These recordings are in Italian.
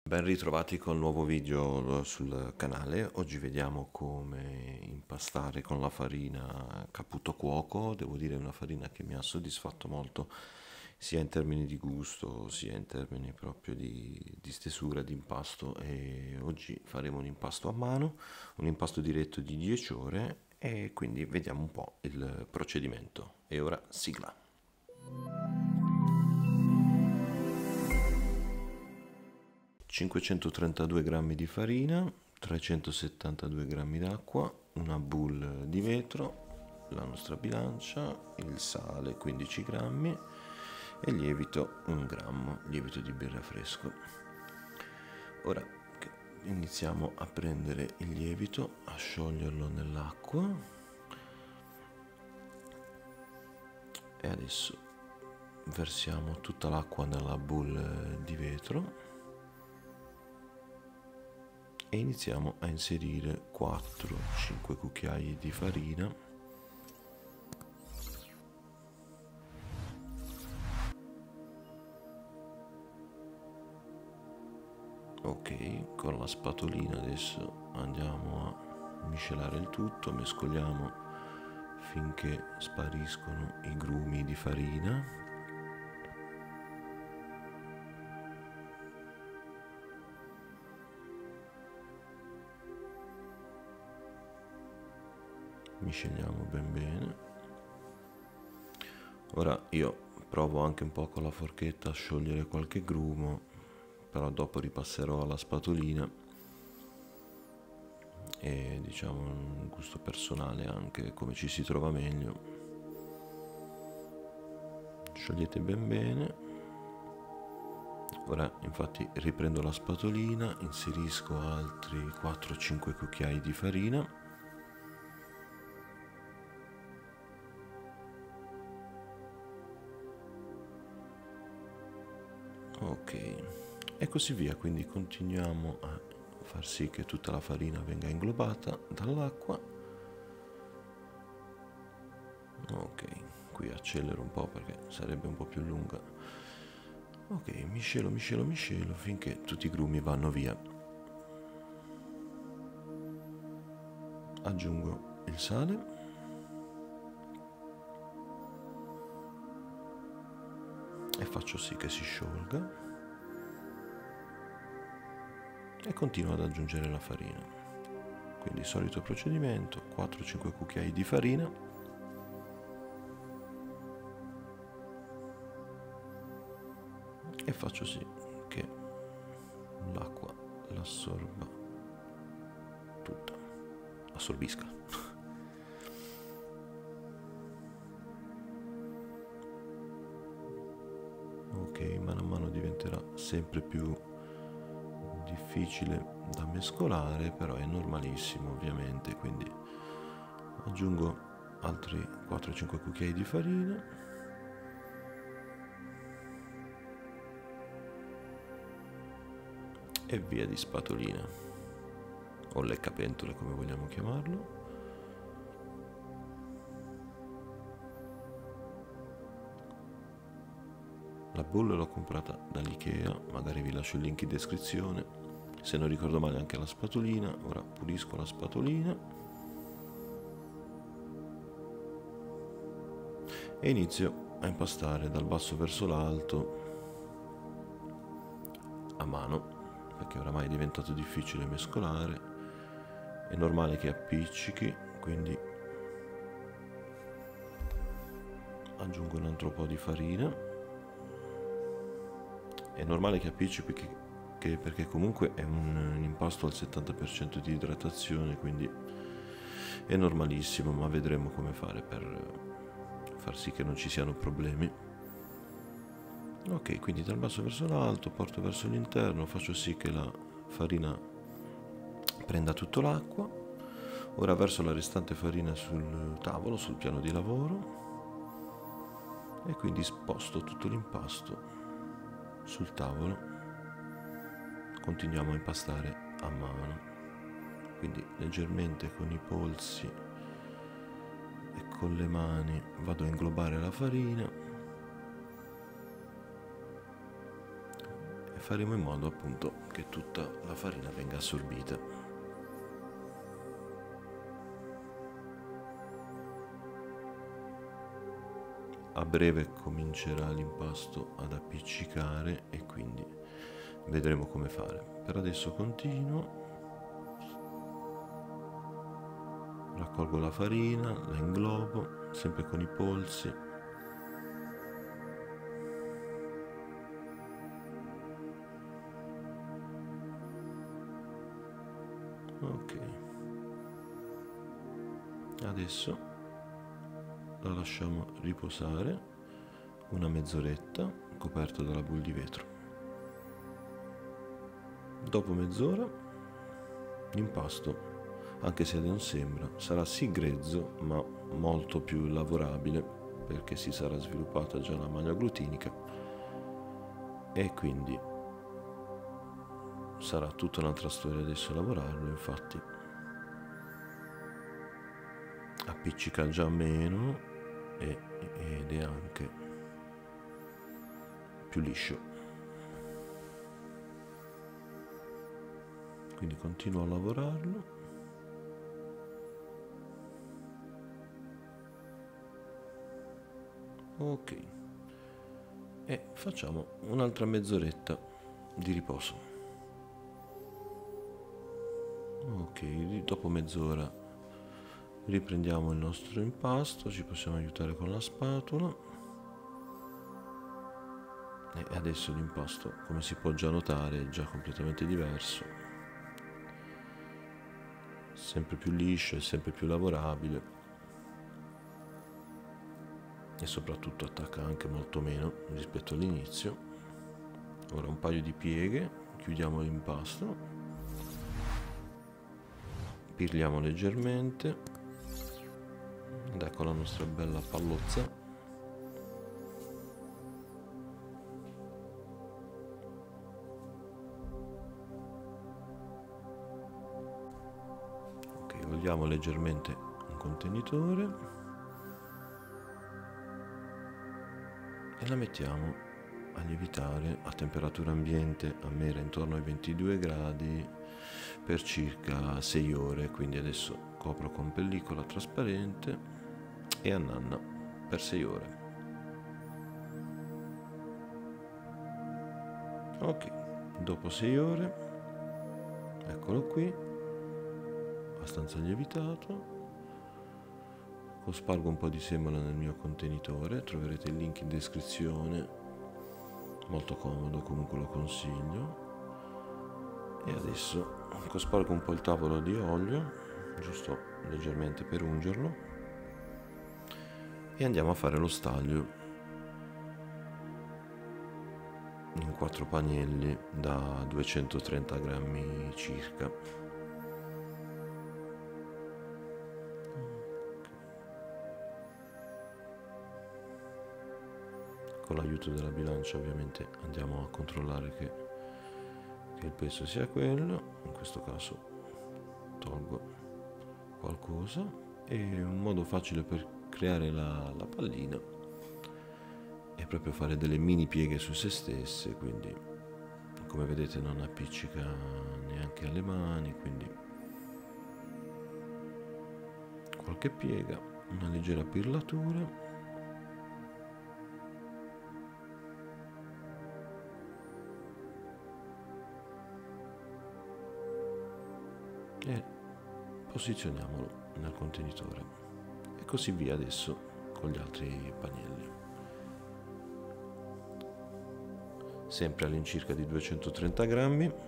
Ben ritrovati col nuovo video sul canale. Oggi vediamo come impastare con la farina Caputo Cuoco. Devo dire è una farina che mi ha soddisfatto molto sia in termini di gusto sia in termini proprio di stesura di impasto, e oggi faremo un impasto a mano, un impasto diretto di 10 ore, e quindi vediamo un po' il procedimento. E ora sigla. 532 g di farina, 372 g d'acqua, una boule di vetro, la nostra bilancia, il sale 15 grammi e lievito 1 grammo, lievito di birra fresco. Ora iniziamo a prendere il lievito, a scioglierlo nell'acqua, e adesso versiamo tutta l'acqua nella boule di vetro e iniziamo a inserire 4-5 cucchiai di farina. Ok, con la spatolina adesso andiamo a miscelare il tutto, mescoliamo finché spariscono i grumi di farina. Misceliamo ben bene. Ora io provo anche un po' con la forchetta a sciogliere qualche grumo, però dopo ripasserò alla spatolina, e diciamo un gusto personale anche, come ci si trova meglio. Sciogliete ben bene. Ora infatti riprendo la spatolina, inserisco altri 4-5 cucchiai di farina. Ok, e così via, quindi continuiamo a far sì che tutta la farina venga inglobata dall'acqua. Ok, qui accelero un po' perché sarebbe un po' più lunga. Ok, miscelo finché tutti i grumi vanno via. Aggiungo il sale e faccio sì che si sciolga, e continuo ad aggiungere la farina. Quindi solito procedimento: 4-5 cucchiai di farina, e faccio sì che l'acqua l'assorba tutta, assorbisca. Ok, mano a mano diventerà sempre più difficile da mescolare, però è normalissimo ovviamente, quindi aggiungo altri 4-5 cucchiai di farina e via di spatolina o leccapentole, come vogliamo chiamarlo. La bolla l'ho comprata dall'Ikea, magari vi lascio il link in descrizione. Se non ricordo male anche la spatolina. Ora pulisco la spatolina e inizio a impastare dal basso verso l'alto a mano, perché oramai è diventato difficile mescolare. È normale che appiccichi, quindi aggiungo un altro po' di farina. È normale che appiccichi perché comunque è un impasto al 70% di idratazione, quindi è normalissimo, ma vedremo come fare per far sì che non ci siano problemi. Ok, quindi dal basso verso l'alto, porto verso l'interno, faccio sì che la farina prenda tutto l'acqua. Ora verso la restante farina sul tavolo, sul piano di lavoro, e quindi sposto tutto l'impasto sul tavolo. Continuiamo a impastare a mano, quindi leggermente con i polsi e con le mani vado a inglobare la farina faremo in modo appunto che tutta la farina venga assorbita. A breve comincerà l'impasto ad appiccicare e quindi vedremo come fare. Per adesso continuo, raccolgo la farina, la inglobo, sempre con i polsi. Ok, adesso la lasciamo riposare una mezz'oretta coperta dalla boule di vetro. Dopo mezz'ora l'impasto, anche se non sembra, sarà sì grezzo ma molto più lavorabile perché si sarà sviluppata già la maglia glutinica e quindi sarà tutta un'altra storia adesso lavorarlo. Infatti appiccica già meno ed è anche più liscio, quindi continuo a lavorarlo. Ok, e facciamo un'altra mezz'oretta di riposo. Ok, dopo mezz'ora riprendiamo il nostro impasto, ci possiamo aiutare con la spatola e adesso l'impasto, come si può già notare, è già completamente diverso, sempre più liscio e sempre più lavorabile e soprattutto attacca anche molto meno rispetto all'inizio. Ora un paio di pieghe, chiudiamo l'impasto, pirliamo leggermente ed ecco la nostra bella pallozza. Ok, vogliamo leggermente un contenitore e la mettiamo a lievitare a temperatura ambiente, a me era intorno ai 22 gradi per circa 6 ore, quindi adesso copro con pellicola trasparente e annanna per 6 ore. Ok, dopo 6 ore, eccolo qui, abbastanza lievitato. Cospargo un po' di semola nel mio contenitore, troverete il link in descrizione, molto comodo, comunque lo consiglio. E adesso cospargo un po' il tavolo di olio, giusto leggermente per ungerlo, e andiamo a fare lo staglio in 4 pannelli da 230 grammi circa. Con l'aiuto della bilancia ovviamente andiamo a controllare che il peso sia quello. In questo caso tolgo qualcosa e un modo facile per creare la pallina è proprio fare delle mini pieghe su se stesse, quindi come vedete non appiccica neanche alle mani, quindi qualche piega, una leggera pirlatura e posizioniamolo nel contenitore e così via adesso con gli altri pannelli, sempre all'incirca di 230 grammi.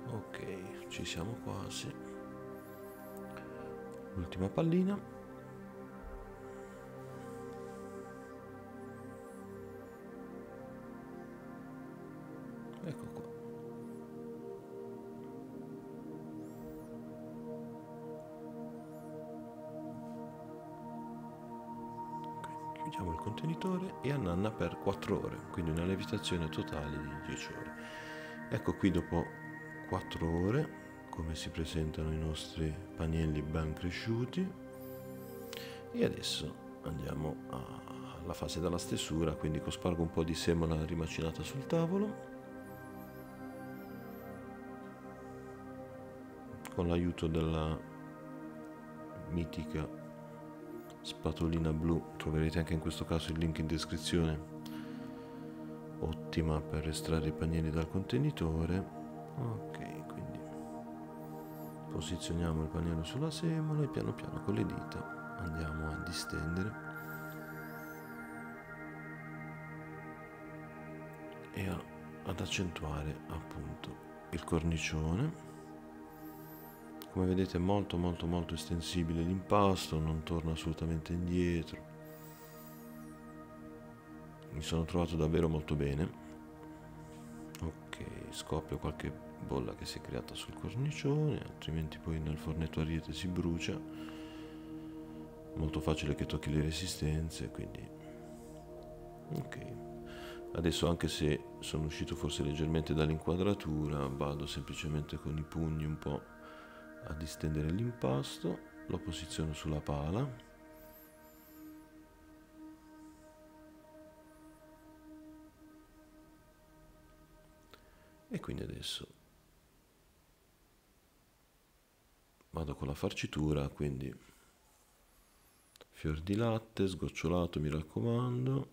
Ok, ci siamo quasi. L'ultima pallina. Ecco qua. chiudiamo il contenitore e annanna per 4 ore, quindi una lievitazione totale di 10 ore. Ecco qui dopo 4 ore come si presentano i nostri pannelli ben cresciuti. E adesso andiamo alla fase della stesura, quindi cospargo un po' di semola rimacinata sul tavolo. Con l'aiuto della mitica spatolina blu, troverete anche in questo caso il link in descrizione, ottima per estrarre i pannelli dal contenitore. Ok, quindi posizioniamo il pannello sulla semola e piano piano con le dita andiamo a distendere e ad accentuare appunto il cornicione. Come vedete è molto estensibile l'impasto, non torna assolutamente indietro. Mi sono trovato davvero molto bene. Ok, scoppio qualche bolla che si è creata sul cornicione, altrimenti poi nel fornetto a ariete si brucia. Molto facile che tocchi le resistenze, quindi ok. Adesso, anche se sono uscito forse leggermente dall'inquadratura, vado semplicemente con i pugni un po' a distendere l'impasto, lo posiziono sulla pala e quindi adesso vado con la farcitura, quindi fior di latte sgocciolato, mi raccomando,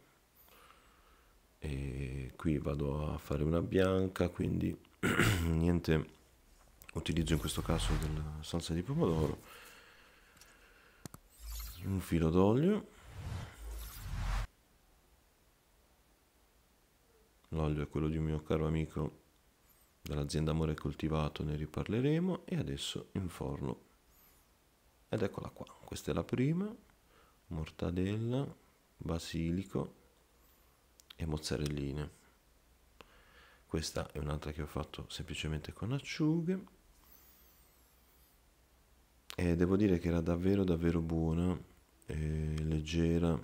e qui vado a fare una bianca, quindi niente. Utilizzo in questo caso della salsa di pomodoro, un filo d'olio, l'olio è quello di un mio caro amico dell'azienda Amore Coltivato, ne riparleremo, e adesso in forno. Ed eccola qua, questa è la prima, mortadella, basilico e mozzarelline. Questa è un'altra che ho fatto semplicemente con acciughe. E devo dire che era davvero buona, leggera,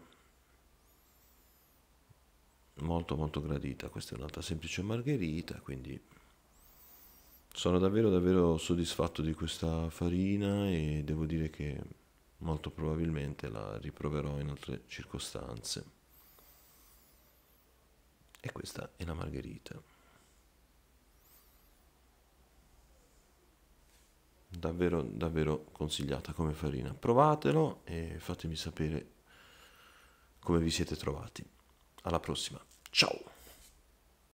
molto gradita. Questa è un'altra semplice margherita, quindi sono davvero soddisfatto di questa farina e devo dire che molto probabilmente la riproverò in altre circostanze. E questa è la margherita. Davvero consigliata come farina. Provatelo e fatemi sapere come vi siete trovati. Alla prossima, ciao!